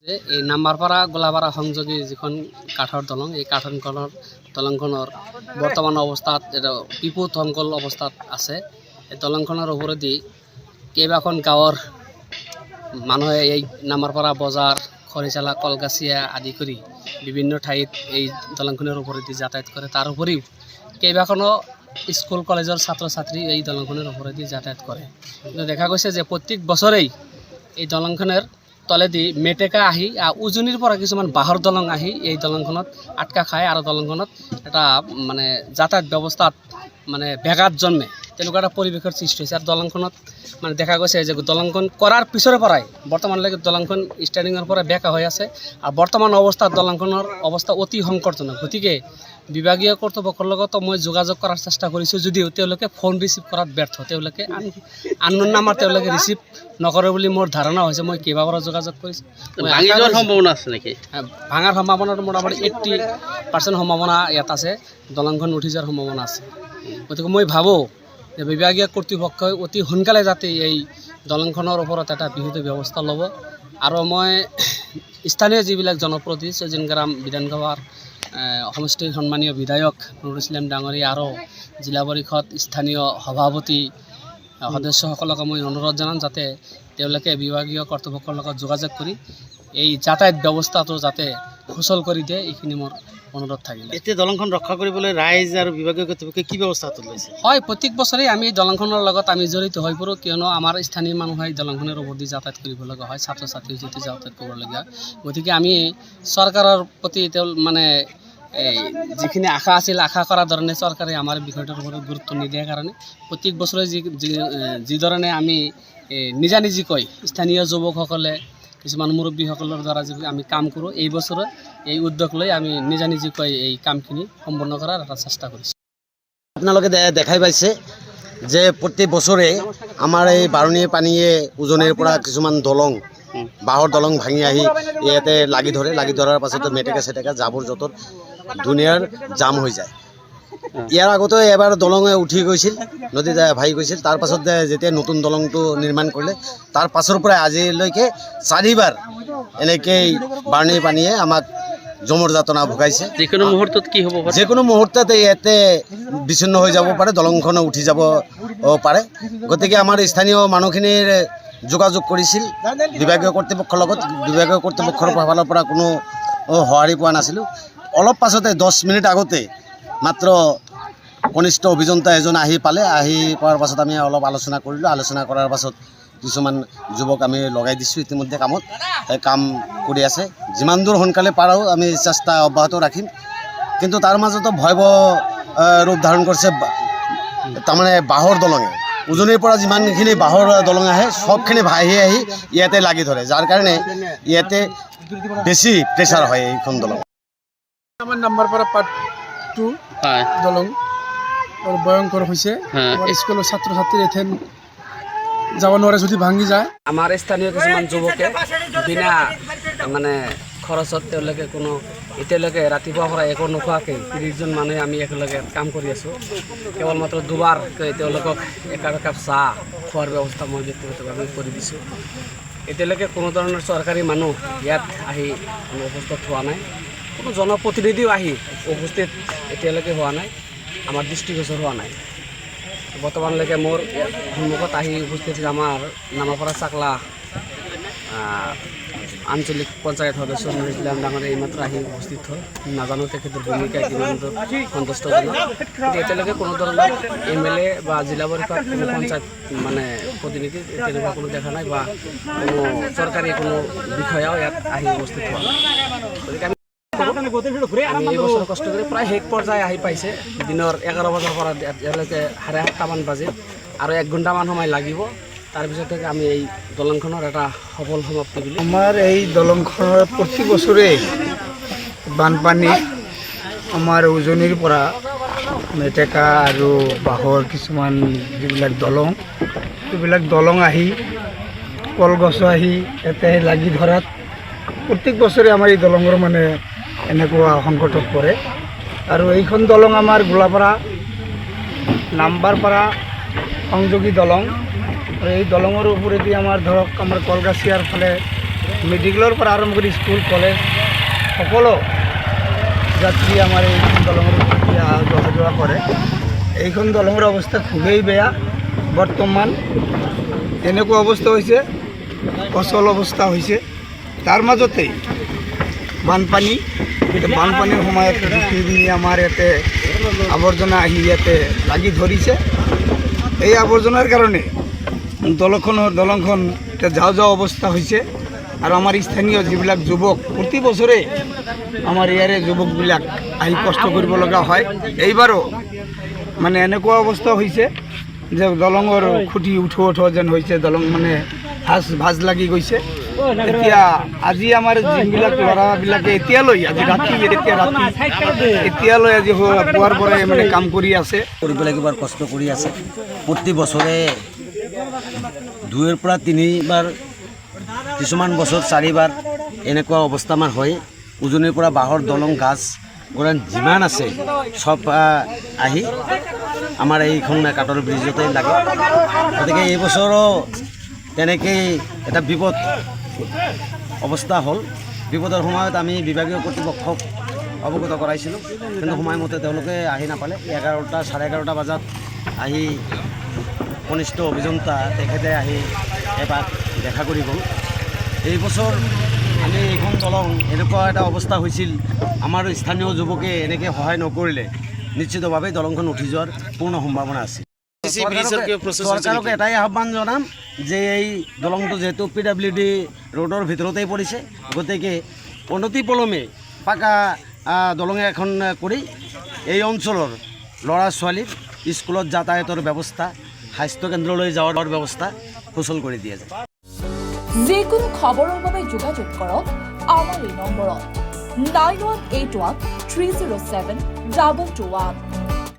এই নাম্বাৰপাড়া গোলাপাড়া সংযোগী যিখন কাঠৰ দলং এই দলংখনৰ বৰ্তমান অৱস্থাত এটা বিপদসংকুল অৱস্থাত আছে। এই দলংখনৰ ওপৰেদি কেইবাখন গাঁৱৰ মানুহে এই নাম্বাৰপাড়া বজাৰ খৰিচালা কলগাছিয়া আদি কৰি বিভিন্ন ঠাইত এই দলংখনৰ ওপৰেদি যাতায়াত কৰে। তাৰ উপৰিও কেইবাখনো স্কুল কলেজৰ ছাত্ৰ ছাত্ৰী এই দলংখনৰ ওপৰেদি যাতায়াত কৰে। কিন্তু দেখা গৈছে যে প্ৰত্যেক বছৰেই এই দলংখনৰ তলেদি মেটেকা আহি উজনিৰ পৰা কিছুমান বাঁহৰ দলং আহি এই দলংখনত আটকা খায় আৰু দলংখনত এটা মানে যাতায়াত ব্যৱস্থাত মানে ব্যাঘাত জন্মে তেনেকুৱা এটা পৰিৱেশৰ সৃষ্টি হৈছে। আৰু দলংখনত মানে দেখা গৈছে যে দলংখন কৰাৰ পিছৰে পৰাই বৰ্তমানলৈকে দলংখন ষ্টেণ্ডিঙৰ পৰা বেকা হৈ আছে আৰু বৰ্তমান অৱস্থাত দলংখনৰ অৱস্থা অতি সংকটজনক। গতিকে বিভাগীয় কৰ্তৃপক্ষৰ লগত মই যোগাযোগ কৰাৰ চেষ্টা কৰিছোঁ, যদিও তেওঁলোকে ফোন ৰিচিভ কৰাত ব্যৰ্থ। তেওঁলোকে আননোন নাম্বাৰ তেওঁলোকে ৰিচিভ নকৰে বুলি মোৰ ধাৰণা হৈছে। মই কেইবাবাৰো যোগাযোগ কৰিছোঁ। সম্ভাৱনা আছে নেকি? ভাঙাৰ সম্ভাৱনাটো মোটামুটি 80% সম্ভাৱনা ইয়াত আছে। দলংখন উঠি যোৱাৰ সম্ভাৱনা আছে। গতিকে মই ভাবোঁ যে বিভাগীয় কৰ্তৃপক্ষই অতি সোনকালে যাতে এই দলংখনৰ ওপৰত এটা বিহিত ব্যৱস্থা ল'ব। আৰু মই স্থানীয় যিবিলাক জনপ্ৰতিনিধি সজিনগ্ৰাম বিধানসভাৰ সমষ্টিৰ সন্মানীয় বিধায়ক নুৰুল ইছলাম ডাঙৰীয়া আৰু জিলা পৰিষদ স্থানীয় সভাপতি সদস্যসকলক মই অনুৰোধ জনাম যাতে তেওঁলোকে বিভাগীয় কৰ্তৃপক্ষৰ লগত যোগাযোগ কৰি এই যাতায়াত ব্যৱস্থাটো যাতে সুচল কৰি দিয়ে, এইখিনি মোৰ অনুৰোধ থাকিলে। এতিয়া দলংখন ৰক্ষা কৰিবলৈ ৰাইজ আৰু বিভাগীয় কৰ্তৃপক্ষই কি ব্যৱস্থা লৈছে? হয়, প্ৰত্যেক বছৰেই আমি দলংখনৰ লগত আমি জড়িত হৈ পৰোঁ, কিয়নো আমাৰ স্থানীয় মানুহে দলংখনৰ ওপৰেদি যাতায়াত কৰিব লগা হয়, ছাত্ৰ ছাত্ৰী যদি যাতায়াত কৰিবলগীয়া। গতিকে আমি চৰকাৰৰ প্ৰতি মানে এই যিখিনি আশা আছিল, আশা কৰাৰ ধৰণে চৰকাৰে আমাৰ বিষয়টোৰ ওপৰত গুৰুত্ব নিদিয়াৰ কাৰণে প্ৰত্যেক বছৰে যি ধৰণে আমি নিজা নিজিকৈ স্থানীয় যুৱকসকলে কিছুমান মুৰব্বীসকলৰ দ্বাৰা যি আমি কাম কৰোঁ, এই বছৰে এই উদ্যোগ লৈ আমি নিজা নিজিকৈ এই কামখিনি সম্পূৰ্ণ কৰাৰ এটা চেষ্টা কৰিছোঁ। আপোনালোকে দেখাই পাইছে যে প্ৰত্যেক বছৰে আমাৰ এই বাৰণী পানীয়ে উজনিৰ পৰা কিছুমান দলং বাঁহৰ দলং ভাঙি আহি ইয়াতে লাগি ধৰাৰ পাছতে মেটেকা চেটেকা জাবৰ জোঁথৰ দুনিয়াৰ জাম হৈ যায়। ইয়াৰ আগতে এবাৰ দলঙে উঠি গৈছিল, নদীত ভাঙি গৈছিল। তাৰ পাছত যেতিয়া নতুন দলংটো নিৰ্মাণ কৰিলে তাৰ পাছৰ পৰা আজিলৈকে 4বাৰ এনেকেই বাৰণী পানীয়ে আমাক জমৰ যাতনা ভোগাইছে। যিকোনো মুহূৰ্তত কি হ'ব পাৰে? যিকোনো মুহূৰ্ততে ইয়াতে বিচ্ছিন্ন হৈ যাব পাৰে, দলংখনো উঠি যাব পাৰে। গতিকে আমাৰ স্থানীয় মানুহখিনিৰ যোগাযোগ কৰিছিল বিভাগীয় কৰ্তৃপক্ষৰ লগত। বিভাগীয় কৰ্তৃপক্ষৰ ফালৰ পৰা কোনো সঁহাৰি পোৱা নাছিলোঁ। অলপ পাছতে 10 মিনিট আগতে মাত্ৰ কনিষ্ঠ অভিযন্তা এজন আহি পালে। আহি পোৱাৰ পাছত আমি অলপ আলোচনা কৰিলোঁ। আলোচনা কৰাৰ পাছত কিছুমান যুৱক আমি লগাই দিছোঁ ইতিমধ্যে কামত। কাম কৰি আছে। যিমান দূৰ সোনকালে পাৰোঁ আমি চেষ্টা অব্যাহত ৰাখিম। কিন্তু তাৰ মাজতো ভয়াৱহ ৰূপ ধাৰণ কৰিছে তাৰমানে বাঁহৰ দলঙে। উজনিৰ পৰা যিমানখিনি বাঁহৰ দলং আহে সবখিনি ভাহি আহি ইয়াতে লাগি ধৰে, যাৰ কাৰণে ইয়াতে বেছি প্ৰেছাৰ হয় এইখন দলং। আমাৰ নাম্বাৰপাড়া পাৰ্ট 2 দলং ভয়ঙ্কৰ হয়েছে। স্কুলেৰ ছাত্ৰ ছাত্ৰী এথেন যাব নোৱাৰে যদি ভাঙি যায়। আমাৰ স্থানীয় কিছুমান যুৱকে বিনা মানে খৰচত তেওঁলোকে কোনো এতিয়ালৈকে ৰাতিপুৱাৰ পৰা একো নোখোৱাকৈ 30জন মানুহে আমি একেলগে কাম কৰি আছোঁ। কেৱল মাত্ৰ দুবাৰকৈ তেওঁলোকক একাপ চাহ খোৱাৰ ব্যৱস্থা মই ব্যক্তিগতভাৱে কৰি দিছোঁ। এতিয়ালৈকে কোনো ধৰণৰ চৰকাৰী মানুহ ইয়াত আহি উপস্থিত হোৱা নাই, কোনো জনপ্ৰতিনিধিও আহি উপস্থিত এতিয়ালৈকে হোৱা নাই, আমাৰ দৃষ্টিগোচৰ হোৱা নাই। বৰ্তমানলৈকে মোৰ সন্মুখত আহি উপস্থিত আমাৰ নামাপাৰা চাকলা আঞ্চলিক পঞ্চায়ত সদস্য নুৰুল ইছলাম ডাঙৰীয়া এইমাত্ৰ আহি উপস্থিত হ'ল। নাজানো তেখেতৰ ভূমিকা কিমান দূৰ সন্তুষ্টজনক, কিন্তু এতিয়ালৈকে কোনো ধৰণৰ MLA বা জিলা পৰিষদ কোনো পঞ্চায়ত মানে প্ৰতিনিধি তেনেকুৱা কোনো দেখা নাই বা কোনো চৰকাৰী কোনো বিষয়াও ইয়াত আহি উপস্থিত হোৱা নাই। গতিকে আমি এই বছৰ কষ্ট কৰি প্ৰায় শেষ পৰ্যায়ে আহি পাইছে। দিনৰ 11 বজাৰ পৰা এতিয়ালৈকে 7:30মান বাজিল আৰু 1 ঘণ্টামান সময় লাগিব। তাৰপিছতে আমি এই দলংখনৰ এটা সফল সমাপ্তি বুলি আমাৰ এই দলংখনৰ প্ৰতি বছৰে বানপানী আমাৰ উজনিৰ পৰা মেটেকা আৰু বাঁহৰ কিছুমান যিবিলাক দলং, সেইবিলাক দলং আহি কলগছ আহি ইয়াতে লাগি ধৰাত প্ৰত্যেক বছৰে আমাৰ এই দলঙৰ মানে এনেকুৱা সংকটত পৰে। আৰু এইখন দলং আমাৰ গোলাপাৰা নাম্বাৰপাৰা সংযোগী দলং। আৰু এই দলঙৰ ওপৰেদি আমাৰ ধৰক আমাৰ কলগাছিয়াৰ ফালে মেডিকেলৰ পৰা আৰম্ভ কৰি স্কুল কলেজ সকলো যাত্ৰী আমাৰ এইখন দলঙৰ ওপৰেদি অহা যোৱা কৰে। এইখন দলঙৰ অৱস্থা খুবেই বেয়া। বৰ্তমান এনেকুৱা অৱস্থা হৈছে, অচল অৱস্থা হৈছে। তাৰ মাজতেই বানপানী, বানপানীৰ সময়ত গোটেইখিনি আমাৰ ইয়াতে আৱৰ্জনা আহি ইয়াতে লাগি ধৰিছে। এই আৱৰ্জনাৰ কাৰণে দলংখন এতিয়া যাওঁ যাওঁ অৱস্থা হৈছে। আৰু আমাৰ স্থানীয় যিবিলাক যুৱক, প্ৰতি বছৰে আমাৰ ইয়াৰে যুৱকবিলাক আহি কষ্ট কৰিব লগা হয়। এইবাৰো মানে এনেকুৱা অৱস্থা হৈছে যে দলঙৰ খুঁটি উঠো যেন হৈছে, দলং মানে ভাজ লাগি গৈছে। এতিয়া আজি আমাৰ যিবিলাক ল'ৰাবিলাকে এতিয়ালৈ আজি পুৱাৰ পৰাই মানে কাম কৰি আছে, কৰিব লাগিব আৰু কষ্ট কৰি আছে। প্ৰতি বছৰে 2ৰ পৰা 3বাৰ, কিছুমান বছৰ 4বাৰ এনেকুৱা অৱস্থা আমাৰ হয়। উজনিৰ পৰা বাঁহৰ দলং, গাছ গড়ান যিমান আছে চব আহি আমাৰ এইখন কাঠৰ ব্ৰিজতে লাগে। গতিকে এই বছৰো তেনেকেই এটা বিপদ অৱস্থা হ'ল। বিপদৰ সময়ত আমি বিভাগীয় কৰ্তৃপক্ষক অৱগত কৰাইছিলোঁ, কিন্তু সময়মতে তেওঁলোকে আহি নাপালে। 11টা, 11:30 বজাত আহি কনিষ্ঠ অভিযন্তা তেখেতে আহি এবাৰ দেখা কৰি গ'ল। এই বছৰ আমি এইখন দলং এনেকুৱা এটা অৱস্থা হৈছিল, আমাৰ স্থানীয় যুৱকে এনেকৈ সহায় নকৰিলে নিশ্চিতভাৱে দলংখন উঠি যোৱাৰ পূৰ্ণ সম্ভাৱনা আছে। চৰকাৰক এটাই আহ্বান জনাম যে এই দলংটো যিহেতু PWD ৰোডৰ ভিতৰতেই পৰিছে, গতিকে অনতিপলমে পাকা দলং এখন কৰি এই অঞ্চলৰ ল'ৰা ছোৱালীৰ স্কুলত যাতায়াতৰ ব্যৱস্থা, স্বাস্থ্যকেন্দ্ৰলৈ যোৱাৰ ব্যৱস্থা সুচল কৰি দিয়া যায়। যিকোনো খবৰৰ বাবে যোগাযোগ কৰক আমাৰ এই নম্বৰত 9181 307 221।